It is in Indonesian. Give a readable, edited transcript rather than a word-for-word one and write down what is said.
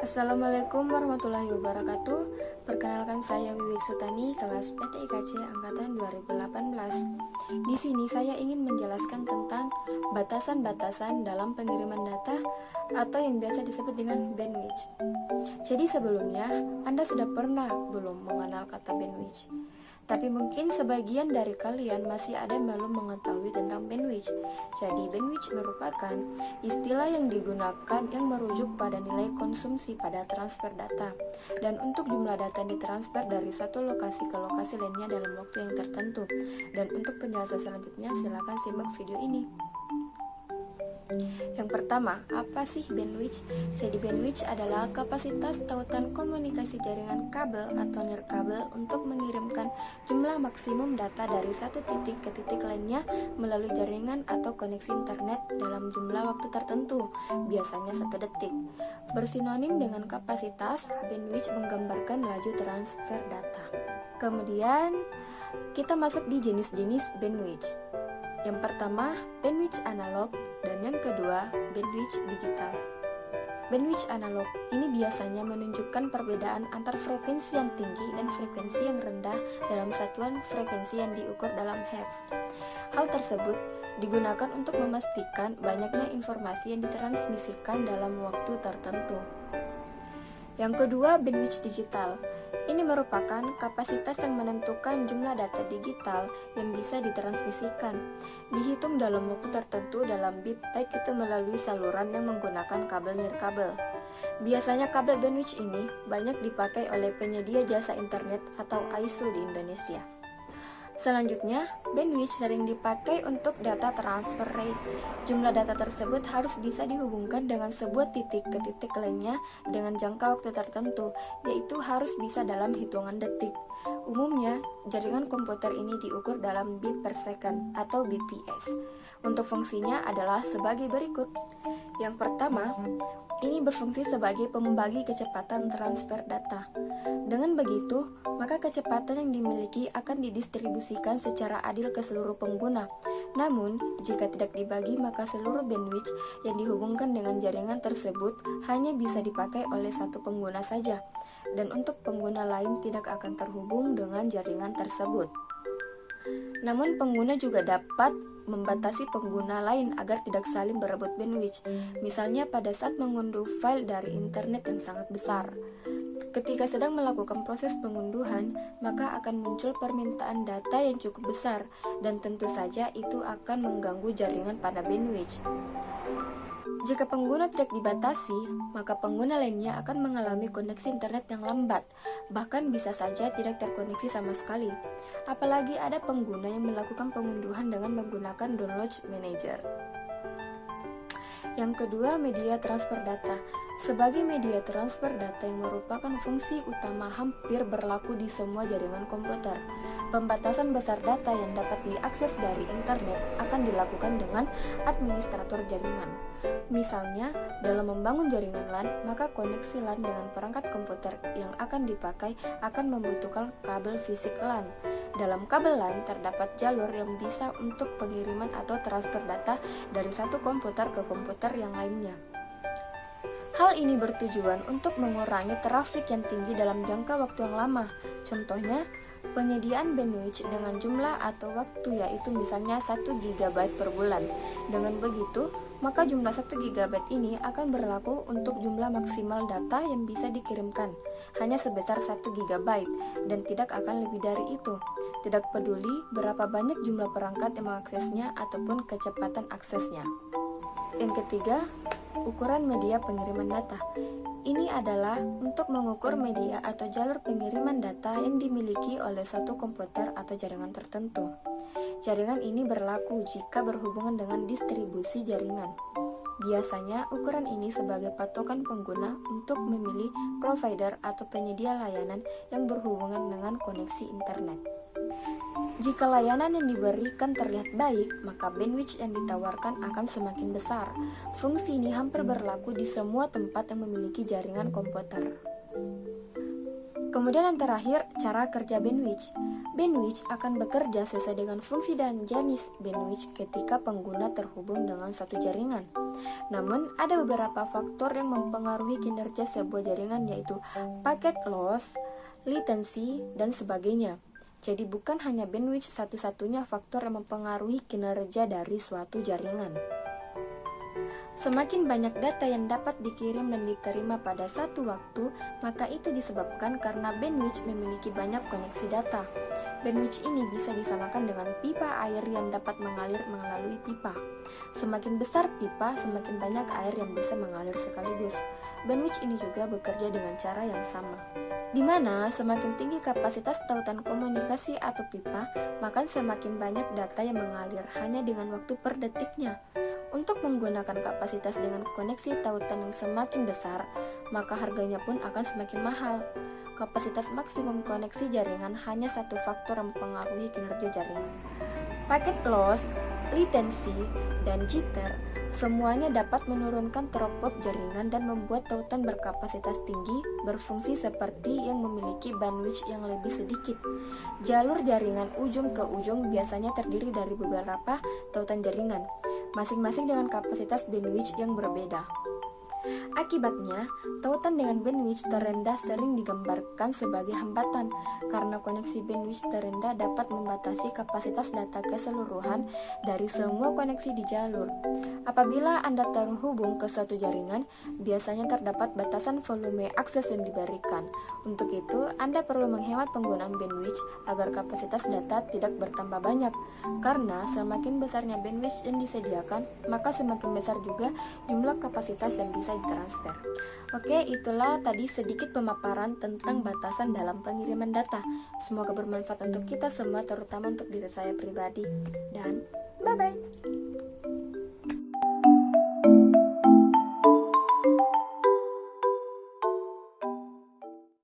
Assalamualaikum warahmatullahi wabarakatuh. Perkenalkan, saya Wiwik Sutani, kelas PTIKC angkatan 2018. Di sini saya ingin menjelaskan tentang batasan-batasan dalam pengiriman data atau yang biasa disebut dengan bandwidth. Jadi sebelumnya, Anda sudah pernah belum mengenal kata bandwidth? Tapi mungkin sebagian dari kalian masih ada yang belum mengetahui tentang bandwidth. Jadi bandwidth merupakan istilah yang digunakan yang merujuk pada nilai konsumsi pada transfer data, dan untuk jumlah data yang ditransfer dari satu lokasi ke lokasi lainnya dalam waktu yang tertentu. Dan untuk penjelasan selanjutnya, silakan simak video ini. Yang pertama, apa sih bandwidth? Jadi bandwidth adalah kapasitas tautan komunikasi jaringan kabel atau nirkabel untuk mengirimkan jumlah maksimum data dari satu titik ke titik lainnya melalui jaringan atau koneksi internet dalam jumlah waktu tertentu, biasanya 1 detik. Bersinonim dengan kapasitas, bandwidth menggambarkan laju transfer data. Kemudian, kita masuk di jenis-jenis bandwidth. Yang pertama, bandwidth analog, dan yang kedua, bandwidth digital. Bandwidth analog ini biasanya menunjukkan perbedaan antar frekuensi yang tinggi dan frekuensi yang rendah dalam satuan frekuensi yang diukur dalam hertz. Hal tersebut digunakan untuk memastikan banyaknya informasi yang ditransmisikan dalam waktu tertentu. Yang kedua, bandwidth digital. Ini merupakan kapasitas yang menentukan jumlah data digital yang bisa ditransmisikan, dihitung dalam waktu tertentu dalam bit, baik itu melalui saluran yang menggunakan kabel nirkabel. Biasanya kabel bandwidth ini banyak dipakai oleh penyedia jasa internet atau ISO di Indonesia. Selanjutnya, bandwidth sering dipakai untuk data transfer rate. Jumlah data tersebut harus bisa dihubungkan dengan sebuah titik ke titik lainnya dengan jangka waktu tertentu, yaitu harus bisa dalam hitungan detik. Umumnya, jaringan komputer ini diukur dalam bit per second atau bps. Untuk fungsinya adalah sebagai berikut. Yang pertama, ini berfungsi sebagai pembagi kecepatan transfer data. Dengan begitu, maka kecepatan yang dimiliki akan didistribusikan secara adil ke seluruh pengguna. Namun, jika tidak dibagi, maka seluruh bandwidth yang dihubungkan dengan jaringan tersebut hanya bisa dipakai oleh satu pengguna saja, dan untuk pengguna lain tidak akan terhubung dengan jaringan tersebut. Namun, pengguna juga dapat membatasi pengguna lain agar tidak saling berebut bandwidth, misalnya pada saat mengunduh file dari internet yang sangat besar. Ketika sedang melakukan proses pengunduhan, maka akan muncul permintaan data yang cukup besar, dan tentu saja itu akan mengganggu jaringan pada bandwidth. Jika pengguna tidak dibatasi, maka pengguna lainnya akan mengalami koneksi internet yang lambat, bahkan bisa saja tidak terkoneksi sama sekali. Apalagi ada pengguna yang melakukan pengunduhan dengan menggunakan download manager. Yang kedua, media transfer data. Sebagai media transfer data yang merupakan fungsi utama hampir berlaku di semua jaringan komputer, pembatasan besar data yang dapat diakses dari internet akan dilakukan dengan administrator jaringan. Misalnya, dalam membangun jaringan LAN, maka koneksi LAN dengan perangkat komputer yang akan dipakai akan membutuhkan kabel fisik LAN. Dalam kabel LAN terdapat jalur yang bisa untuk pengiriman atau transfer data dari satu komputer ke komputer yang lainnya. Hal ini bertujuan untuk mengurangi trafik yang tinggi dalam jangka waktu yang lama. Contohnya, penyediaan bandwidth dengan jumlah atau waktu, yaitu misalnya 1 GB per bulan. Dengan begitu, maka jumlah 1 GB ini akan berlaku untuk jumlah maksimal data yang bisa dikirimkan, hanya sebesar 1 GB, dan tidak akan lebih dari itu. Tidak peduli berapa banyak jumlah perangkat yang mengaksesnya ataupun kecepatan aksesnya. Yang ketiga, ukuran media pengiriman data. Ini adalah untuk mengukur media atau jalur pengiriman data yang dimiliki oleh suatu komputer atau jaringan tertentu. Jaringan ini berlaku jika berhubungan dengan distribusi jaringan. Biasanya, ukuran ini sebagai patokan pengguna untuk memilih provider atau penyedia layanan yang berhubungan dengan koneksi internet. Jika layanan yang diberikan terlihat baik, maka bandwidth yang ditawarkan akan semakin besar. Fungsi ini hampir berlaku di semua tempat yang memiliki jaringan komputer. Kemudian yang terakhir, cara kerja bandwidth. Bandwidth akan bekerja sesuai dengan fungsi dan jenis bandwidth ketika pengguna terhubung dengan suatu jaringan. Namun, ada beberapa faktor yang mempengaruhi kinerja sebuah jaringan, yaitu packet loss, latency, dan sebagainya. Jadi bukan hanya bandwidth satu-satunya faktor yang mempengaruhi kinerja dari suatu jaringan. Semakin banyak data yang dapat dikirim dan diterima pada satu waktu, maka itu disebabkan karena bandwidth memiliki banyak koneksi data. Bandwidth ini bisa disamakan dengan pipa air yang dapat mengalir melalui pipa. Semakin besar pipa, semakin banyak air yang bisa mengalir sekaligus. Bandwidth ini juga bekerja dengan cara yang sama, di mana semakin tinggi kapasitas tautan komunikasi atau pipa, maka semakin banyak data yang mengalir hanya dengan waktu per detiknya. Untuk menggunakan kapasitas dengan koneksi tautan yang semakin besar, maka harganya pun akan semakin mahal. Kapasitas maksimum koneksi jaringan hanya satu faktor yang mempengaruhi kinerja jaringan. Packet loss, latency, dan jitter semuanya dapat menurunkan throughput jaringan dan membuat tautan berkapasitas tinggi berfungsi seperti yang memiliki bandwidth yang lebih sedikit. Jalur jaringan ujung ke ujung biasanya terdiri dari beberapa tautan jaringan, masing-masing dengan kapasitas bandwidth yang berbeda. Akibatnya, tautan dengan bandwidth terendah sering digambarkan sebagai hambatan karena koneksi bandwidth terendah dapat membatasi kapasitas data keseluruhan dari semua koneksi di jalur. Apabila Anda terhubung ke suatu jaringan, biasanya terdapat batasan volume akses yang diberikan. Untuk itu, Anda perlu menghemat penggunaan bandwidth agar kapasitas data tidak bertambah banyak. Karena semakin besarnya bandwidth yang disediakan, maka semakin besar juga jumlah kapasitas yang bisa ditransfer. Oke, itulah tadi sedikit pemaparan tentang batasan dalam pengiriman data. Semoga bermanfaat untuk kita semua, terutama untuk diri saya pribadi. Dan bye-bye!